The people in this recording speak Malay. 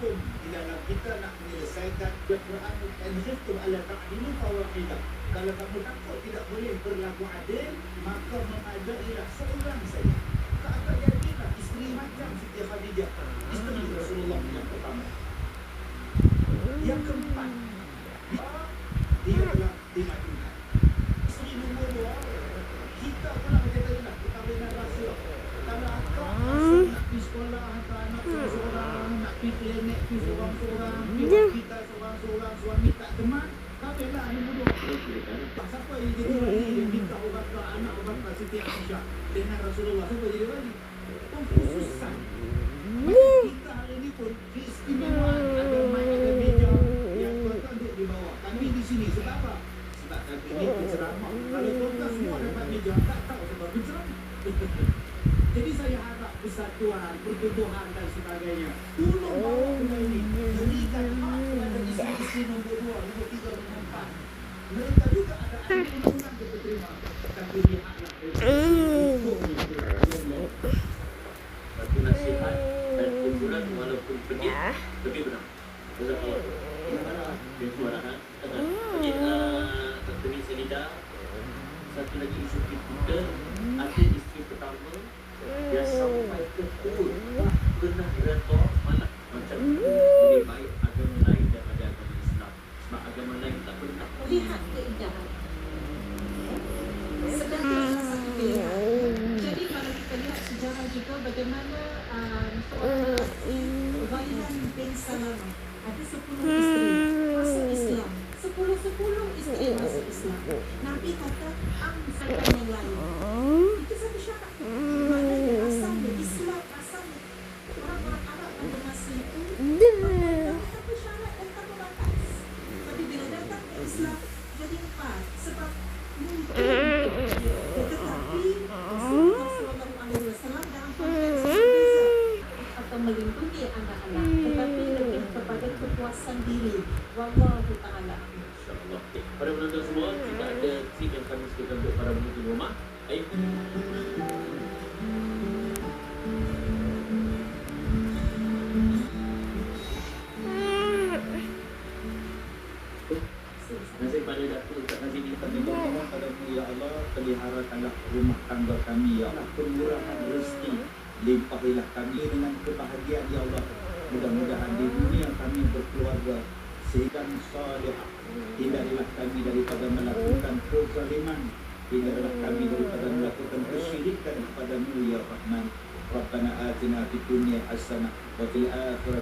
hukum di dalam kita nak menyelesaikan Quran dan hukum ala ta'dilu fawahidah. Kalau kamu takut tidak boleh berlaku adil, maka mengajailah seorang saja. Tak akan jadilah isteri macam Siti Khadijah, isteri Rasulullah yang pertama. Yang keempat, dia adalah dimajukan. Isteri nombor 2, kita pula macam tadi lah, kita bina rasa. Kalau akak rasa nak pergi sekolah, hantar anak seorang-seorang, nak pergi klinik pergi seorang-seorang, kita seorang-seorang, suami tak teman, kahwinlah nombor 2. Siapa yang jadi wali yang minta ubat anak ubat Siti Aisyah dengan Rasulullah? Siapa jadi wali? Pengkhususan. Kita hari ini pun keistimewaan ada mic, ada meja yang tuan-tuan duduk di bawah. Kami di sini sebab apa? Sebab kami ini penceramah. Kalau tuan-tuan semua dapat meja, tak tahu sebab penceramah. Jadi saya harap persatuan, pertubuhan dan sebagainya. Tolong bawa benda ini. Berikan hak kepada isteri nombor 2, nombor 3, nombor 4. Mereka juga ada undang-undang kita terima. Tapi lihatlah satu nasihat dan kumpulan walaupun pedih tapi benar. Benar. Itu arahan. Jadi Dr. Selida, satu lagi isu kita ada isteri pertama yang sampai ke pun pernah diretor malah macam lebih baik agama lain daripada agama Islam. Sebab agama lain tak pernah lihat keindahan. Sedangkan satu pilihan. Jadi kalau kita lihat sejarah juga bagaimana Ghailan bin Salamah ada 10 isteri masuk Islam. 10 isteri masuk Islam. Nabi kata amsalkan yang lain. Itu satu syarat. Maknanya asalnya Islam, asalnya orang-orang Arab pada masa itu tanpa syarat dan tanpa batas. Tapi bila datang ke Islam jadi 4 sebab mungkin tetapi Rasulullah SAW dalam konteks berbeza akan melindungi anak-anak tetapi lebih kepada kepuasan diri. Wallahu ta'ala. InsyaAllah. Para penonton semua, kita ada tip yang kami sediakan untuk para penonton rumah. Ayo. Nasib pada Datuk Ustaz Nazim kami berdoa padamu ya Allah, peliharakanlah rumah tangga kami ya Allah, pemurahan rezeki, limpahilah kami dengan kebahagiaan ya Allah. Mudah-mudahan di dunia kami berkeluarga sehingga salihah. Hindarilah kami daripada melakukan kezaliman, hindarilah kami daripada melakukan kesyirikan kepadamu ya Rahman. Rabbana atina fid dunya hasanah wa fil akhirati